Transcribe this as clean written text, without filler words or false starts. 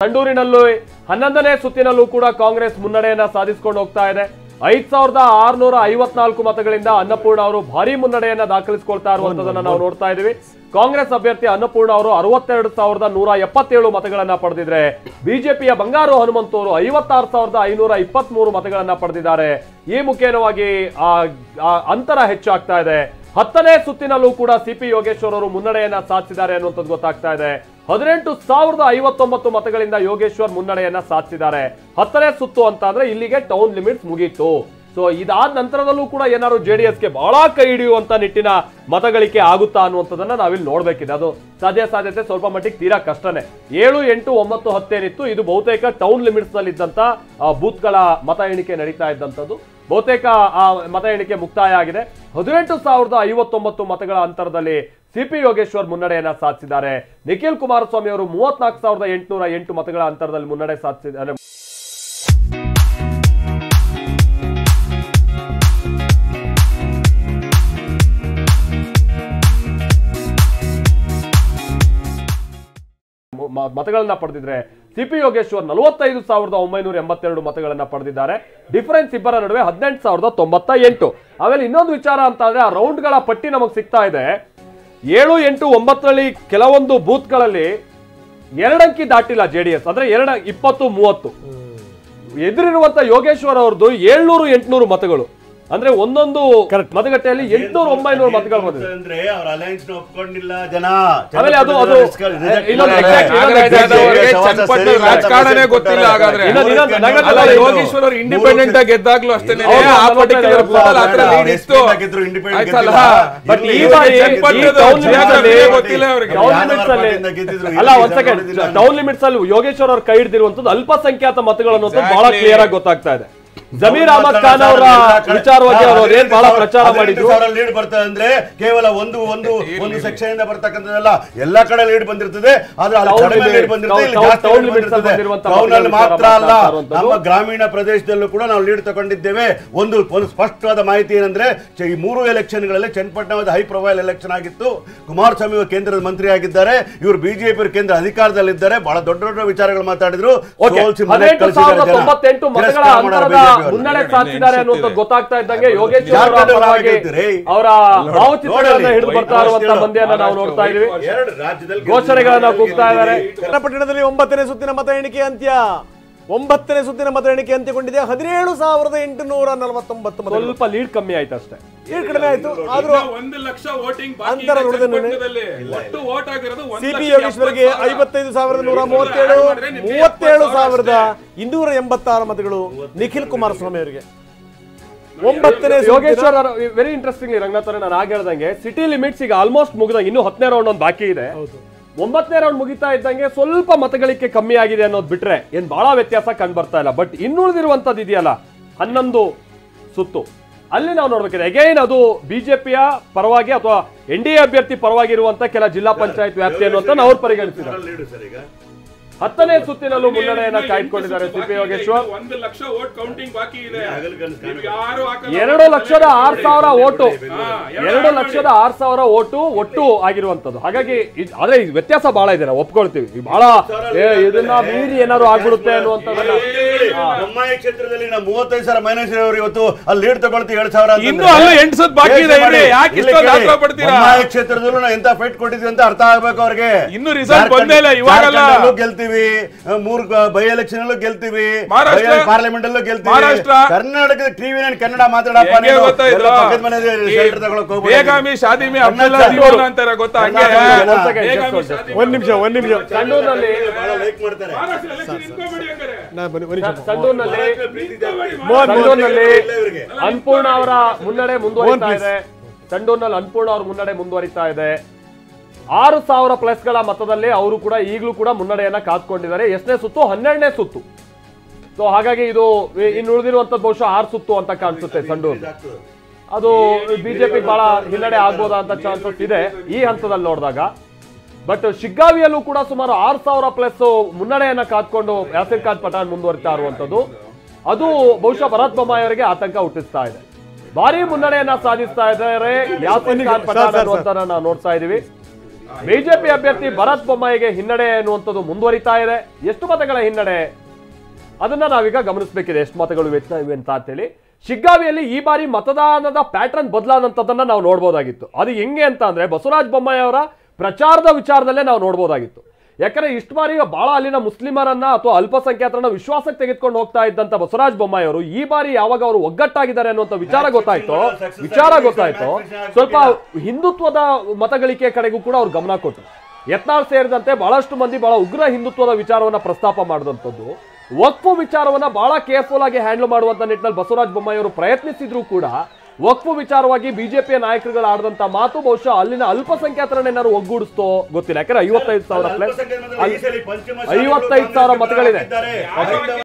ಸಂಡೂರಿನಲ್ಲೂ 11ನೇ ಸುತ್ತಿನಲ್ಲೂ ಕೂಡ ಕಾಂಗ್ರೆಸ್ ಮುನ್ನಡೆಯನ್ನ ಸಾಧಿಸಿಕೊಂಡು ಹೋಗ್ತಾ ಇದೆ. 5654 ಮತಗಳಿಂದ ಅನ್ನಪೂರ್ಣ ಅವರು ಭಾರಿ ಮುನ್ನಡೆಯನ್ನ ದಾಖಲಿಸಿಕೊಳ್ತಾ ಇರುವಂತದನ್ನ ನಾವು ನೋಡ್ತಾ ಇದೀವಿ. ಕಾಂಗ್ರೆಸ್ ಅಭ್ಯರ್ಥಿ ಅನ್ನಪೂರ್ಣ ಅವರು 62177 ಮತಗಳನ್ನ ಪಡೆದಿದ್ರೆ ಬಿಜೆಪಿಯ ಬಂಗಾರು ಹನುಮಂತು ಅವರು 56523 ಮತಗಳನ್ನ ಪಡೆದಿದ್ದಾರೆ. ಈ ಮುಖೇನವಾಗಿ ಅಂತರ ಹೆಚ್ಚಾಗ್ತಾ ಇದೆ. 10ನೇ ಸುತ್ತಿನಲ್ಲೂ ಕೂಡ ಸಿಪಿ ಯೋಗೇಶ್ವರ್ ಅವರು ಮುನ್ನಡೆಯನ್ನ ಸಾಧಿಸಿದ್ದಾರೆ ಅನ್ನುವಂಥದ್ದು ಗೊತ್ತಾಗ್ತಾ ಇದೆ. 18059 ಮತಗಳಿಂದ ಯೋಗೇಶ್ವರ್ ಮುನ್ನಡೆಯನ್ನ ಸಾಧಿಸಿದ್ದಾರೆ. 10ನೇ ಸುತ್ತು ಅಂತ ಅಂದ್ರೆ ಇಲ್ಲಿಗೆ ಟೌನ್ ಲಿಮಿಟ್ಸ್ ಮುಗೀತು. ಸೊ ಇದಾದ ನಂತರದಲ್ಲೂ ಕೂಡ ಏನಾದ್ರು ಜೆಡಿಎಸ್ಗೆ ಬಹಳ ಕೈ ಹಿಡಿಯುವಂತ ನಿಟ್ಟಿನ ಮತಗಳಿಕೆ ಆಗುತ್ತಾ ಅನ್ನುವಂಥದ್ದನ್ನ ನಾವಿಲ್ಲಿ ನೋಡ್ಬೇಕಿದೆ. ಅದು ಸಾಧ್ಯತೆ ಸ್ವಲ್ಪ ಮಟ್ಟಿಗೆ ತೀರಾ ಕಷ್ಟನೇ. 7, 8, 9, 10 ಏನಿತ್ತು ಇದು ಬಹುತೇಕ ಟೌನ್ ಲಿಮಿಟ್ಸ್ ನಲ್ಲಿ ಇದ್ದಂತ ಬೂತ್ಗಳ ಮತ ಎಣಿಕೆ ನಡೀತಾ ಇದ್ದಂಥದ್ದು. ಬಹುತೇಕ ಆ ಮತ ಎಣಿಕೆ ಮುಕ್ತಾಯ ಆಗಿದೆ. 18059 ಮತಗಳ ಅಂತರದಲ್ಲಿ ಸಿಪಿ ಯೋಗೇಶ್ವರ್ ಮುನ್ನಡೆಯನ್ನ ಸಾಧಿಸಿದ್ದಾರೆ. ನಿಖಿಲ್ ಕುಮಾರಸ್ವಾಮಿ ಅವರು 34808 ಮತಗಳ ಅಂತರದಲ್ಲಿ ಮುನ್ನಡೆ ಸಾಧಿಸಿದ್ದಾರೆ. ಮತಗಳನ್ನ ಪಡೆದಿದ್ರೆ ಸಿಪಿ ಯೋಗೇಶ್ವರ್ 45982 ಮತಗಳನ್ನ ಪಡೆದಿದ್ದಾರೆ. ಡಿಫರೆನ್ಸ್ ಇಬ್ಬರ ನಡುವೆ 18098. ಆಮೇಲೆ ಇನ್ನೊಂದು ವಿಚಾರ ಅಂತ ಅಂದ್ರೆ ಆ ರೌಂಡ್ ಗಳ ಪಟ್ಟಿ ನಮಗೆ ಸಿಗ್ತಾ ಇದೆ. 7, 8, 9ರಲ್ಲಿ ಕೆಲವೊಂದು ಬೂತ್ ಗಳಲ್ಲಿ 2 ಅಂಕಿ ದಾಟಿಲ್ಲ ಜೆಡಿಎಸ್, ಅಂದ್ರೆ 20, 30. ಎದುರಿರುವಂತ ಯೋಗೇಶ್ವರ್ ಅವ್ರದ್ದು 700, 800 ಮತಗಳು, ಅಂದ್ರೆ ಒಂದೊಂದು ಮತಗಟ್ಟೆಯಲ್ಲಿ 800, 900 ಮತಗಳು ಬಂದಿದೆ. ಯೋಗೇಶ್ವರ್ ಅವರು ಇಂಡಿಪೆಂಡೆಂಟ್ ಆಗಿ ಗೆದ್ದಾಗ್ಲೂ ಅಷ್ಟೇ ಅಲ್ಲ. ಒಂದ್ ಸೆಕೆಂಡ್, ಟೌನ್ ಲಿಮಿಟ್ಸ್ ಅಲ್ಲಿ ಯೋಗೇಶ್ವರ್ ಅವ್ರು ಕೈ ಹಿಡಿದಿರುವಂತದ್ದು ಅಲ್ಪಸಂಖ್ಯಾತ ಮತಗಳು ಅನ್ನೋದು ಬಹಳ ಕ್ಲಿಯರ್ ಆಗಿ ಗೊತ್ತಾಗ್ತಾ ಇದೆ. ಜಮೀರ್ ಅಹಮದ್ ಖಾನ್ ಅವರ ವಿಚಾರವಾಗಿ ಅವರು ಏನ್ ಬಹಳ ಪ್ರಚಾರ ಮಾಡಿದ್ರು. ಲೀಡ್ ಬರ್ತದೆ ಅಂದ್ರೆ ಕೇವಲ ಒಂದು ಸೆಕ್ಷನ್ ಇಂದ ಬರ್ತಕ್ಕಂಥದ್ದಲ್ಲ, ಎಲ್ಲಾ ಕಡೆ ಲೀಡ್ ಬಂದಿರ್ತದೆ. ಆದ್ರೆ ಮಾತ್ರ ಅಲ್ಲ, ನಮ್ಮ ಗ್ರಾಮೀಣ ಪ್ರದೇಶದಲ್ಲೂ ಕೂಡ ನಾವು ಲೀಡ್ ತಗೊಂಡಿದ್ದೇವೆ. ಒಂದು ಸ್ಪಷ್ಟವಾದ ಮಾಹಿತಿ ಏನಂದ್ರೆ ಈ 3 ಎಲೆಕ್ಷನ್ ಗಳಲ್ಲಿ ಚನ್ನಪಟ್ಟಣದ ಹೈ ಪ್ರೊಫೈಲ್ ಎಲೆಕ್ಷನ್ ಆಗಿತ್ತು. ಕುಮಾರಸ್ವಾಮಿ ಅವರು ಕೇಂದ್ರದ ಮಂತ್ರಿ ಆಗಿದ್ದಾರೆ, ಇವರು ಬಿಜೆಪಿ ಕೇಂದ್ರ ಅಧಿಕಾರದಲ್ಲಿದ್ದಾರೆ. ಬಹಳ ದೊಡ್ಡ ವಿಚಾರಗಳು ಮಾತಾಡಿದ್ರು. ಮುನ್ನಡೆ ಸಾಧಿಸಿದ್ದಾರೆ ಅನ್ನುವಂಥದ್ದು ಗೊತ್ತಾಗ್ತಾ ಇದ್ದಂಗೆ ಯೋಗೇಶ್ವರ್ ಅವರ ಭಾವಚಿತ್ರಗಳನ್ನ ಹಿಡಿದು ಬರ್ತಾ ಇರುವಂತಹ ಮಂದಿಯನ್ನ ನಾವು ನೋಡ್ತಾ ಇದೀವಿ. ಘೋಷಣೆಗಳನ್ನ ಕೂಗ್ತಾ ಇದ್ದಾರೆ. ಚನ್ನಪಟ್ಟಣದಲ್ಲಿ 9ನೇ ಸುತ್ತಿನ ಮತ ಎಣಿಕೆ ಅಂತ್ಯ. 9ನೇ ಸುತ್ತಿನ ಮತ ಎಣಿಕೆ ಅಂತ್ಯಗೊಂಡಿದೆ. 17849 ಸ್ವಲ್ಪ ಲೀಡ್ ಕಮ್ಮಿ ಆಯ್ತು ಅಷ್ಟೇ, ಲೀಡ್ ಕಡಿಮೆ ಆಯ್ತು. ಆದ್ರೂ 1 ಲಕ್ಷ ವೋಟಿಂಗ್ ಅಂತರ ಸಿಪಿ ಯೋಗೇಶ್ವರ್ಗೆ 55,137, 37,286 ಮತಗಳು. ನಿಖಿಲ್ ಕುಮಾರಸ್ವಾಮಿ ಅವರಿಗೆ 9ನೇ ಯೋಗೇಶ್ವರ್ ವೆರಿ ಇಂಟ್ರೆಸ್ಟಿಂಗ್. ರಂಗನಾಥ್ ಅವರೇ, ನಾನು ಆಗ ಹೇಳ್ದಂಗೆ ಸಿಟಿ ಲಿಮಿಟ್ಸ್ ಈಗ ಆಲ್ಮೋಸ್ಟ್ ಮುಗಿದಂಗೆ, ಇನ್ನು 10ನೇ ರೌಂಡ್ ಒಂದು ಬಾಕಿ ಇದೆ. 9ನೇ ರೌಂಡ್ ಮುಗಿತಾ ಇದ್ದಂಗೆ ಸ್ವಲ್ಪ ಮತಗಳಿಕೆ ಕಮ್ಮಿ ಆಗಿದೆ ಅನ್ನೋದು ಬಿಟ್ರೆ ಏನ್ ಬಹಳ ವ್ಯತ್ಯಾಸ ಕಂಡು ಬರ್ತಾ ಇಲ್ಲ. ಬಟ್ ಇನ್ನುಳಿದಿರುವಂತದ್ದು ಇದೆಯಲ್ಲ 11 ಸುತ್ತು, ಅಲ್ಲಿ ನಾವು ನೋಡ್ಬೇಕಿದೆ. ಅಗೈನ್ ಅದು ಬಿಜೆಪಿಯ ಪರವಾಗಿ ಅಥವಾ NDA ಅಭ್ಯರ್ಥಿ ಪರವಾಗಿರುವಂತ ಕೆಲ ಜಿಲ್ಲಾ ಪಂಚಾಯತ್ ವ್ಯಾಪ್ತಿಯನ್ನು ಅಂತ ನಾವು ಪರಿಗಣಿಸಿದ್ದಾರೆ. 10ನೇ ಸುತ್ತಿನಲ್ಲೂ ಮುನ್ನಡೆಯನ್ನ ಕಾಯ್ದುಕೊಂಡಿದ್ದಾರೆ CP Yogeshwar. 1 lakh vote counting ಬಾಕಿ ಇದೆ. 2,06,000 ಓಟು, 2,06,000 ಓಟು ಒಟ್ಟು ಆಗಿರುವಂತದ್ದು. ಹಾಗಾಗಿ ಆದ್ರೆ ವ್ಯತ್ಯಾಸ ಬಹಳ ಇದೆ, ನಾವು ಒಪ್ಕೊಳ್ತೀವಿ. ಬಹಳ ಇದನ್ನ ಮೀರಿ ಏನಾದ್ರು ಆಗ್ಬಿಡುತ್ತೆ ಅನ್ನುವಂಥದ್ದನ್ನ. ಬೊಮ್ಮಾಯಿ ಕ್ಷೇತ್ರದಲ್ಲಿ ನಾವು 35,000 ಮೈನಸ್ ಇರೋರು ಇವತ್ತು ಅಲ್ಲಿ ಲೀಡ್ ತಗೊಳ್ತೀವಿ. 2,000 ಇನ್ನು ಅಲ್ಲೂ 8 ಸುತ್ತು ಬಾಕಿ ಇದೆ. ಬೊಮ್ಮಾಯಿ ಕ್ಷೇತ್ರದಲ್ಲೂ ನಾವು ಎಂತ ಫೈಟ್ ಕೊಟ್ಟಿದ್ವಿ ಅಂತ ಅರ್ಥ ಆಗ್ಬೇಕು ಅವ್ರಿಗೆ. ಇನ್ನು ರಿಸಲ್ಟ್ ಬಂದಿಲ್ಲ, ಇವಾಗಲ್ಲ ಗೆಲ್ತೀವಿ. 3 ಬೈ ಎಲೆಕ್ಷನ್ ಅಲ್ಲೂ ಗೆಲ್ತೀವಿ, ಪಾರ್ಲಿಮೆಂಟ್ ಅಲ್ಲೂ ಗೆಲ್ತೀವಿ. ಕರ್ನಾಟಕದ ಟಿವಿ ಕನ್ನಡ ಮಾತಾಡಪ್ಪ. ಒಂದ್ ನಿಮಿಷ ಸಂಡೂರಿನಲ್ಲಿ ಅನ್ನಪೂರ್ಣ ಅವರ ಮುನ್ನಡೆ ಮುಂದುವರಿತಾ ಇದೆ. ಸಂಡೂರಿನಲ್ಲಿ ಅನ್ನಪೂರ್ಣ ಅವರ ಮುನ್ನಡೆ ಮುಂದುವರಿತಾ ಇದೆ. 6,000 ಪ್ಲಸ್ಗಳ ಮತದಲ್ಲಿ ಅವರು ಕೂಡ ಈಗಲೂ ಕೂಡ ಮುನ್ನಡೆಯನ್ನ ಕಾದ್ಕೊಂಡಿದ್ದಾರೆ. ಎಷ್ಟನೇ ಸುತ್ತು? 12ನೇ ಸುತ್ತು. ಸೊ ಹಾಗಾಗಿ ಇದು ಇನ್ನು ಉಳಿದಿರುವಂತದ್ದು ಬಹುಶಃ 6 ಸುತ್ತು ಅಂತ ಕಾಣಿಸುತ್ತೆ ಸಂಡೂರು. ಅದು ಬಿಜೆಪಿ ಬಹಳ ಹಿನ್ನಡೆ ಆಗ್ಬೋದಾ ಅಂತ ಚಾನ್ಸಸ್ ಇದೆ ಈ ಹಂತದಲ್ಲಿ ನೋಡಿದಾಗ. ಬಟ್ ಶಿಗ್ಗಾವಿಯಲ್ಲೂ ಕೂಡ ಸುಮಾರು 6,000 ಪ್ಲಸ್ ಮುನ್ನಡೆಯನ್ನ ಕಾದ್ಕೊಂಡು ಯಾಸಿರ್ ಖಾನ್ ಪಠಾಣ್ ಮುಂದುವರಿತಾ ಇರುವಂತದ್ದು. ಅದು ಬಹುಶಃ ಭರತ್ ಬೊಮ್ಮಾಯಿ ಅವರಿಗೆ ಆತಂಕ ಹುಟ್ಟಿಸ್ತಾ ಇದೆ. ಭಾರಿ ಮುನ್ನಡೆಯನ್ನ ಸಾಧಿಸ್ತಾ ಇದ್ದಾರೆ ಯಾಸಿರ್ ಖಾನ್ ಪಠಾಣ್ ಅನ್ನುವಂತ ನಾವು ನೋಡ್ತಾ ಇದೀವಿ. ಬಿಜೆಪಿ ಅಭ್ಯರ್ಥಿ ಭರತ್ ಬೊಮ್ಮಾಯಿಗೆ ಹಿನ್ನಡೆ ಅನ್ನುವಂಥದ್ದು ಮುಂದುವರಿತಾ ಇದೆ. ಎಷ್ಟು ಮತಗಳ ಹಿನ್ನಡೆ ಅದನ್ನ ನಾವೀಗ ಗಮನಿಸಬೇಕಿದೆ, ಎಷ್ಟು ಮತಗಳು ಇವೆ ಅಂತ ಹೇಳಿ. ಶಿಗ್ಗಾವಿಯಲ್ಲಿ ಈ ಬಾರಿ ಮತದಾನದ ಪ್ಯಾಟರ್ನ್ ಬದಲಾದಂಥದ್ದನ್ನ ನಾವು ನೋಡ್ಬೋದಾಗಿತ್ತು. ಅದು ಹೆಂಗೆ ಅಂತ ಅಂದ್ರೆ ಬಸವರಾಜ ಬೊಮ್ಮಾಯಿ ಅವರ ಪ್ರಚಾರದ ವಿಚಾರದಲ್ಲೇ ನಾವು ನೋಡ್ಬೋದಾಗಿತ್ತು. ಯಾಕಂದ್ರೆ ಇಷ್ಟು ಬಾರಿ ಬಹಳ ಅಲ್ಲಿನ ಮುಸ್ಲಿಮರನ್ನ ಅಥವಾ ಅಲ್ಪಸಂಖ್ಯಾತರನ್ನ ವಿಶ್ವಾಸಕ್ಕೆ ತೆಗೆದುಕೊಂಡು ಹೋಗ್ತಾ ಇದ್ದಂತ ಬಸವರಾಜ ಬೊಮ್ಮಾಯಿ ಅವರು ಈ ಬಾರಿ ಯಾವಾಗ ಅವರು ಒಗ್ಗಟ್ಟಾಗಿದ್ದಾರೆ ಅನ್ನುವಂಥ ವಿಚಾರ ಗೊತ್ತಾಯ್ತು ಸ್ವಲ್ಪ ಹಿಂದುತ್ವದ ಮತಗಳಿಕೆ ಕಡೆಗೂ ಕೂಡ ಅವ್ರು ಗಮನ ಕೊಟ್ಟರು. ಯತ್ನಾಳ್ ಸೇರಿದಂತೆ ಬಹಳಷ್ಟು ಮಂದಿ ಬಹಳ ಉಗ್ರ ಹಿಂದುತ್ವದ ವಿಚಾರವನ್ನ ಪ್ರಸ್ತಾಪ ಮಾಡಿದಂಥದ್ದು, ವಕ್ಫ್ ವಿಚಾರವನ್ನ ಬಹಳ ಕೇರ್ಫುಲ್ ಆಗಿ ಹ್ಯಾಂಡಲ್ ಮಾಡುವಂತ ನಿಟ್ಟಿನಲ್ಲಿ ಬಸವರಾಜ ಬೊಮ್ಮಾಯಿ ಅವರು ಪ್ರಯತ್ನಿಸಿದ್ರು ಕೂಡ ವಕ್ಫ್ ವಿಚಾರವಾಗಿ ಬಿಜೆಪಿಯ ನಾಯಕರುಗಳು ಆಡಿದಂತ ಮಾತು ಬಹುಶಃ ಅಲ್ಲಿನ ಅಲ್ಪಸಂಖ್ಯಾತರನ್ನೇನಾದ್ರು ಒಗ್ಗೂಡಿಸ್ತೋ ಗೊತ್ತಿಲ್ಲ. ಯಾಕಂದ್ರೆ 55,000 ಮತಗಳಿದೆ.